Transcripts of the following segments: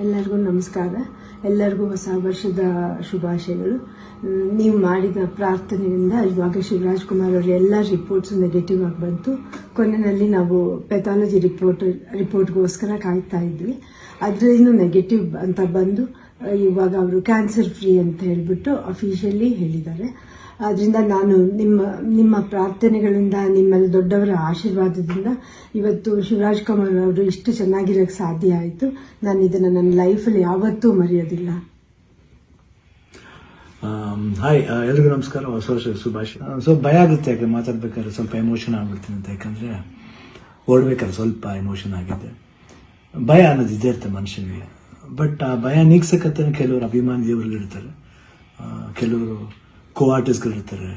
ಎಲ್ಲರಿಗೂ ನಮಸ್ಕಾರ. ಎಲ್ಲರಿಗೂ ಹೊಸ ವರ್ಷದ ಶುಭಾಶಯಗಳು. ನೀವು ಮಾಡಿದ ಪ್ರಾರ್ಥನೆಯಿಂದ ಇವಾಗ ಶಿವರಾಜ್ ಕುಮಾರ್ ಅವರ ಎಲ್ಲ ರಿಪೋರ್ಟ್ಸ್ ನೆಗೆಟಿವ್ ಆಗಿ ಬಂತು. ಕೊನೆಯಲ್ಲಿ ನಾವು ಪೆಥಾಲಜಿ ರಿಪೋರ್ಟ್ಗೋಸ್ಕರ ಕಾಯ್ತಾ ಇದ್ವಿ. ಅದರಲ್ಲೂ ನೆಗೆಟಿವ್ ಅಂತ ಬಂದು ಇವಾಗ ಅವರು ಕ್ಯಾನ್ಸರ್ ಫ್ರೀ ಅಂತ ಹೇಳ್ಬಿಟ್ಟು ಅಫಿಷಿಯಲಿ ಹೇಳಿದ್ದಾರೆ. ಅದರಿಂದ ನಾನು ನಿಮ್ಮ ಪ್ರಾರ್ಥನೆಗಳಿಂದ, ನಿಮ್ಮೆಲ್ಲ ದೊಡ್ಡವರ ಆಶೀರ್ವಾದದಿಂದ ಇವತ್ತು ಶಿವರಾಜ್ ಕುಮಾರ್ ಅವರು ಇಷ್ಟು ಚೆನ್ನಾಗಿರೋಕ್ಕೆ ಸಾಧ್ಯ ಆಯಿತು. ನಾನು ಇದನ್ನು ನನ್ನ ಲೈಫಲ್ಲಿ ಯಾವತ್ತೂ ಮರೆಯೋದಿಲ್ಲ. ಹಾಯ್, ಎಲ್ರಿಗೂ ನಮಸ್ಕಾರ. ಹೊಸ ವರ್ಷ ಶುಭಾಶಯ. ಭಯ ಆಗುತ್ತೆ, ಯಾಕೆ ಮಾತಾಡ್ಬೇಕಾದ್ರೆ ಸ್ವಲ್ಪ ಎಮೋಷನ್ ಆಗ್ಬಿಡ್ತೀನಿ ಅಂತ. ಯಾಕಂದರೆ ಓಡ್ಬೇಕಾದ್ರೆ ಸ್ವಲ್ಪ ಎಮೋಷನ್ ಆಗಿದೆ. ಭಯ ಅನ್ನೋದು ಇದೇ ಇರುತ್ತೆ ಮನುಷ್ಯನಿಗೆ. ಬಟ್ ಆ ಭಯ ನೀಗ್ಸಕ್ಕಂತ ಕೆಲವರು ಅಭಿಮಾನಿ ದೇವರುಗಳಿರ್ತಾರೆ, ಕೆಲವರು ಆರ್ಟಿಸ್ಟ್ಗಳಿರ್ತಾರೆ,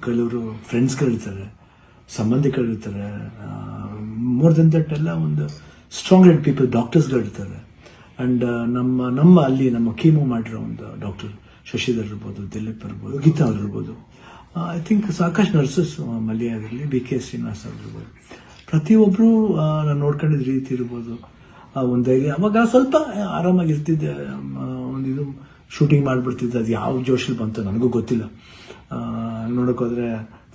ಕೆಲವರು ಫ್ರೆಂಡ್ಸ್ಗಳಿರ್ತಾರೆ, ಸಂಬಂಧಿಕರಿರ್ತಾರೆ. ಮೋರ್ ದೆನ್ ದಟ್ ಎಲ್ಲ ಒಂದು ಸ್ಟ್ರಾಂಗ್ ಹೆಡ್ ಪೀಪಲ್, ಡಾಕ್ಟರ್ಸ್ಗಳಿರ್ತಾರೆ. ಆ್ಯಂಡ್ ನಮ್ಮ ಕೀಮೋ ಮಾಡಿರೋ ಒಂದು ಡಾಕ್ಟರ್ ಶಶಿಧರ್ ಇರ್ಬೋದು, ದಿಲೀಪ್ ಇರ್ಬೋದು, ಗೀತಾ ಅವ್ರು ಇರ್ಬೋದು, ಐ ಥಿಂಕ್ ಸಾಕಷ್ಟು ನರ್ಸಸ್, ಮಲ್ಯ ಆಗಿರಲಿ, BK ಶ್ರೀನಿವಾಸ್ ಅವ್ರು ಇರ್ಬೋದು, ಪ್ರತಿಯೊಬ್ಬರು ನಾನು ನೋಡ್ಕೊಂಡಿದ್ದ ರೀತಿ ಇರ್ಬೋದು, ಒಂದು ಅವಾಗ ಸ್ವಲ್ಪ ಆರಾಮಾಗಿರ್ತಿದ್ದೆ. ಇದು ಶೂಟಿಂಗ್ ಮಾಡಿಬಿಡ್ತಿದ್ದೆ. ಅದು ಯಾವ ಜೋಶಲ್ಲಿ ಬಂತು ನನಗೂ ಗೊತ್ತಿಲ್ಲ. ನೋಡೋಕ್ಕೋದ್ರೆ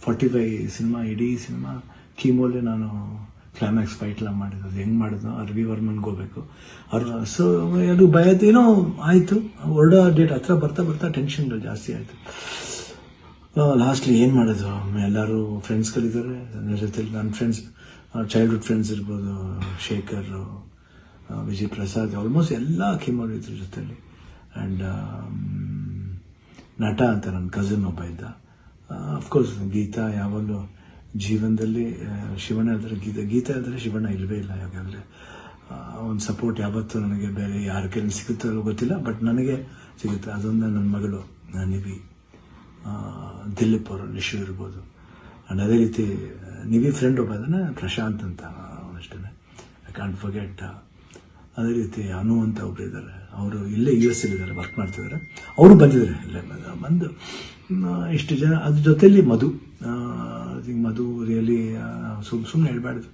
45 ಸಿನಿಮಾ, ಇಡೀ ಸಿನಿಮಾ ಕೀಮೋಲೆ ನಾನು ಕ್ಲೈಮ್ಯಾಕ್ಸ್ ಫೈಟ್ಲ ಮಾಡಿದ್ದು. ಅದು ಹೆಂಗೆ ಮಾಡಿದ್ನೋ ರವಿ ವರ್ಮನ್ಗೆ ಹೋಗ್ಬೇಕು ಅವ್ರು. ಸೊ ಅದು ಭಯದೇನೋ ಆಯಿತು. ಹೊರಡೋ ಡೇಟ್ ಹತ್ರ ಬರ್ತಾ ಟೆನ್ಷನ್ಗಳು ಜಾಸ್ತಿ ಆಯಿತು. ಲಾಸ್ಟ್ಲಿ ಏನು ಮಾಡೋದು, ಎಲ್ಲರೂ ಫ್ರೆಂಡ್ಸ್ಗಳಿದ್ದಾರೆ ನನ್ನ ಜೊತೆಲಿ. ನನ್ನ ಫ್ರೆಂಡ್ಸ್, ಚೈಲ್ಡ್ಹುಡ್ ಫ್ರೆಂಡ್ಸ್ ಇರ್ಬೋದು, ಶೇಖರ್, ವಿಜಯ್ ಪ್ರಸಾದ್, ಆಲ್ಮೋಸ್ಟ್ ಎಲ್ಲ ಕೀಮೋರು ಇದ್ರ ಜೊತೆಲಿ. ಆ್ಯಂಡ್ ನಟ ಅಂತ ನನ್ನ ಕಸಿನ್ ಒಬ್ಬ ಇದ್ದ. ಅಫ್ಕೋರ್ಸ್ ಗೀತಾ ಯಾವಾಗಲೂ ಜೀವನದಲ್ಲಿ ಶಿವಣ್ಣ ಆದರೆ ಗೀತಾ ಆದರೆ ಶಿವಣ್ಣ ಇಲ್ಲವೇ ಇಲ್ಲ. ಯಾಕಂದರೆ ಒಂದು ಸಪೋರ್ಟ್ ಯಾವತ್ತೂ ನನಗೆ ಬೇರೆ ಯಾರ ಕೈಲಿ ಸಿಗುತ್ತೋ ಗೊತ್ತಿಲ್ಲ, ಬಟ್ ನನಗೆ ಸಿಗುತ್ತೆ. ಅದೊಂದು ನನ್ನ ಮಗಳು ನಿವಿ, ದಿಲೀಪ್ ಅವರು, ನಿಶು ಇರ್ಬೋದು. ಆ್ಯಂಡ್ ಅದೇ ರೀತಿ ನಿವಿ ಫ್ರೆಂಡ್ ಒಬ್ಬ ಅದನ್ನು ಪ್ರಶಾಂತ್ ಅಂತ ಅಷ್ಟೇ, ಐ ಕಾಂಟ್ ಫರ್ಗೆಟ್. ಅದೇ ರೀತಿ ಅನು ಅಂತ ಒಬ್ರು ಇದ್ದಾರೆ, ಅವರು ಇಲ್ಲೇ US ಇದ್ದಾರೆ, ವರ್ಕ್ ಮಾಡ್ತಿದ್ದಾರೆ. ಅವರು ಬಂದಿದ್ದಾರೆ, ಇಲ್ಲೇ ಬಂದು ಇಷ್ಟು ಜನ. ಅದ್ರ ಜೊತೆಲಿ ಮಧು ರಿಯಲಿ ಸುಮ್ಮನೆ ಹೇಳ್ಬಾರ್ದು,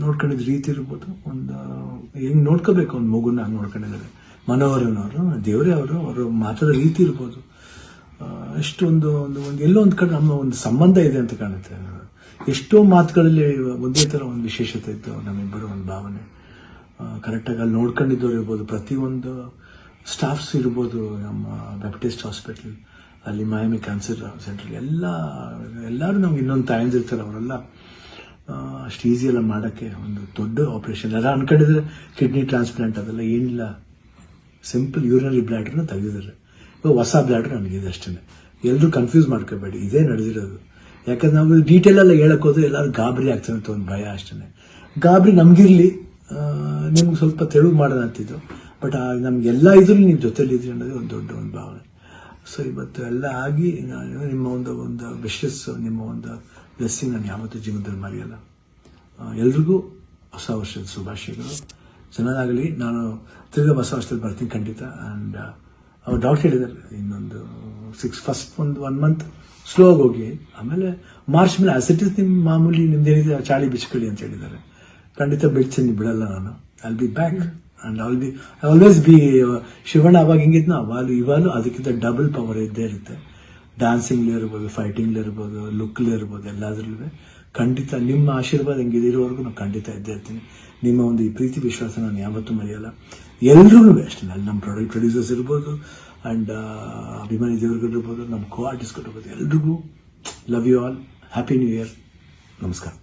ನೋಡ್ಕೊಂಡಿದ್ದ ರೀತಿ ಇರ್ಬೋದು. ಒಂದು ಹೆಂಗೆ ನೋಡ್ಕೋಬೇಕು ಒಂದು ಮಗುನ ಹಂಗೆ ನೋಡ್ಕೊಂಡಿದ್ದಾರೆ. ಮನೋಹರನವರು, ದೇವರೇ ಅವರು ಮಾತಾಡೋ ರೀತಿ ಇರ್ಬೋದು, ಎಷ್ಟೊಂದು ಎಲ್ಲೋ ಒಂದು ಕಡೆ ನಮ್ಮ ಒಂದು ಸಂಬಂಧ ಇದೆ ಅಂತ ಕಾಣುತ್ತೆ. ಎಷ್ಟೋ ಮಾತುಗಳಲ್ಲಿ ಒಂದೇ ಥರ ಒಂದು ವಿಶೇಷತೆ ಇತ್ತು ನಮ್ಮಿಬ್ಬರು, ಒಂದು ಭಾವನೆ. ಕರೆಕ್ಟಾಗಿ ಅಲ್ಲಿ ನೋಡ್ಕೊಂಡಿದ್ದವ್ರು ಇರ್ಬೋದು, ಪ್ರತಿಯೊಂದು ಸ್ಟಾಫ್ಸ್ ಇರ್ಬೋದು, ನಮ್ಮ ಬ್ಯಾಪ್ಟಿಸ್ಟ್ ಹಾಸ್ಪಿಟಲ್, ಅಲ್ಲಿ ಮಯಾಮಿ ಕ್ಯಾನ್ಸರ್ ಸೆಂಟರ್, ಎಲ್ಲರೂ ನಮ್ಗೆ ಇನ್ನೊಂದು ತಾಯಂದಿರ್ತಾರೆ. ಅವರೆಲ್ಲ ಅಷ್ಟು ಈಸಿಯೆಲ್ಲ ಮಾಡೋಕ್ಕೆ ಒಂದು ದೊಡ್ಡ ಆಪ್ರೇಷನ್. ಎಲ್ಲ ಅನ್ಕೊಂಡಿದ್ರೆ ಕಿಡ್ನಿ ಟ್ರಾನ್ಸ್ಪ್ಲಾಂಟ್ ಅದೆಲ್ಲ ಏನಿಲ್ಲ, ಸಿಂಪಲ್ ಯೂರಿನರಿ ಬ್ಲ್ಯಾಡ್ರನ್ನ ತೆಗೆದಿದ್ದಾರೆ. ಇವಾಗ ಹೊಸ ಬ್ಲ್ಯಾಡ್ರ್ ನನಗಿದೆ ಅಷ್ಟೇ. ಎಲ್ಲರೂ ಕನ್ಫ್ಯೂಸ್ ಮಾಡ್ಕೋಬೇಡಿ, ಇದೇ ನಡೆದಿರೋದು. ಯಾಕಂದ್ರೆ ನಾವು ಡೀಟೇಲೆಲ್ಲ ಹೇಳಕ್ಕೆ ಹೋದ್ರೆ ಎಲ್ಲರೂ ಗಾಬರಿ ಆಗ್ತದೆ ಅಂತ ಒಂದು ಭಯ ಅಷ್ಟೇ. ಗಾಬರಿ ನಮಗಿರಲಿ, ನಿಮ್ಗೆ ಸ್ವಲ್ಪ ತೆಳು ಮಾಡೋಣ ಅಂತಿದ್ದು, ಬಟ್ ನಮಗೆಲ್ಲ ಇದ್ರೂ ನಿಮ್ಮ ಜೊತೆಲಿದ್ರಿ ಅನ್ನೋದು ಒಂದು ದೊಡ್ಡ ಒಂದು ಭಾವನೆ. ಸೊ ಇವತ್ತು ಎಲ್ಲ ಆಗಿ ನಿಮ್ಮ ಒಂದು ವಿಶಸ್, ನಿಮ್ಮ ಒಂದು ಬ್ಲೆಸ್ಸಿಂಗ್ ನಾನು ಯಾವತ್ತೂ ಜೀವನದಲ್ಲಿ ಮರೆಯಲ್ಲ. ಎಲ್ರಿಗೂ ಹೊಸ ವರ್ಷದ ಶುಭಾಶಯಗಳು. ಚೆನ್ನಾಗಲಿ. ನಾನು ತಿರ್ಗಾ ಹೊಸ ವರ್ಷದಲ್ಲಿ ಬರ್ತೀನಿ ಖಂಡಿತ. ಆ್ಯಂಡ್ ಅವ್ರು ಡಾಕ್ಟರ್ ಹೇಳಿದ್ದಾರೆ, ಇನ್ನೊಂದು ಫಸ್ಟ್ ಒಂದು 1 ಮಂತ್ ಸ್ಲೋ ಆಗಿ ಹೋಗಿ, ಆಮೇಲೆ ಮಾರ್ಚ್ ಮೇಲೆ ಅಸಿಟಿಸ್ ನಿಮ್ಮ ಮಾಮೂಲಿ ನಿಮ್ದೇನಿದೆ ಚಾಳಿ ಬಿಚ್ಕೊಳ್ಳಿ ಅಂತ ಹೇಳಿದ್ದಾರೆ. ಖಂಡಿತ ಬಿಡ್ತೀನಿ, ಬಿಡಲ್ಲ ನಾನು. I'll be back and I always B Shivanna. ಅವಾಗ ಹೆಂಗಿದ್ನೋ ಇವಾಗಲೂ ಅದಕ್ಕಿಂತ ಡಬಲ್ ಪವರ್ ಇದ್ದೇ ಇರುತ್ತೆ. ಡ್ಯಾನ್ಸಿಂಗ್ಲಿ ಇರ್ಬೋದು, ಫೈಟಿಂಗ್ಲಿ ಇರ್ಬೋದು, ಲುಕ್ಲಿ ಇರ್ಬೋದು, ಎಲ್ಲದರಲ್ಲೂ ಖಂಡಿತ ನಿಮ್ಮ ಆಶೀರ್ವಾದ ಹೆಂಗಿದಿರೋವರೆಗೂ ನಾನು ಖಂಡಿತ ಇದ್ದೇ ಇರ್ತೀನಿ. ನಿಮ್ಮ ಒಂದು ಈ ಪ್ರೀತಿ ವಿಶ್ವಾಸ ನಾನು ಯಾವತ್ತೂ ಮರೆಯಲ್ಲ. ಎಲ್ರಿಗೂ ಅಷ್ಟೇ, ಅಲ್ಲಿ ನಮ್ಮ ಪ್ರೊಡ್ಯೂಸರ್ಸ್ ಇರ್ಬೋದು, ಆ್ಯಂಡ್ ಅಭಿಮಾನಿ ದೇವರುಗಳಿರ್ಬೋದು, ನಮ್ಮ ಆರ್ಟಿಸ್ಟ್ಗಳಿರ್ಬೋದು, ಎಲ್ರಿಗೂ love you all. Happy new year. ನಮಸ್ಕಾರ.